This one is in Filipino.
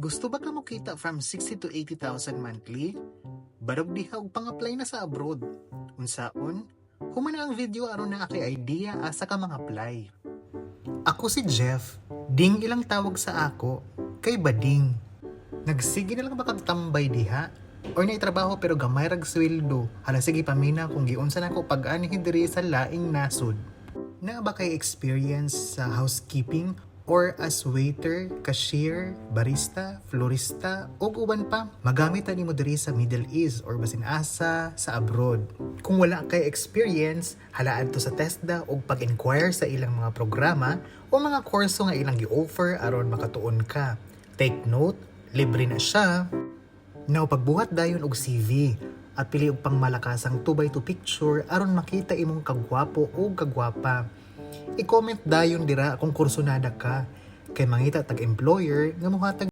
Gusto ba ka mo kita from 60 to 80,000 monthly? Barog diha og pang-apply na sa abroad. Unsaon? Humana ang video aron na kay idea asa ka mang-apply. Ako si Jeff. Ding ilang tawag sa ako kay Bading. Nagsige na lang ba kag tambay diha? Or naitrabaho pero gamay rag sweldo. Hala sige pamina kung giunsa nako pag-anihin diri sa laing nasod. Na ba kay experience sa housekeeping or as waiter, cashier, barista, florista, o uban pa, magamit na nimo diri sa Middle East or basin asa sa abroad. Kung wala kay experience, halaan to sa TESDA o pag-inquire sa ilang mga programa o mga kurso nga ilang gi-offer aron makatuon ka. Take note, libre na siya. Now pagbuhat dayon og CV at pili og pangmalakasang 2x2 picture aron makita imong kagwapo o kagwapa. I-comment dayon dira kung kursunada ka kay mangita tag employer nga mohatag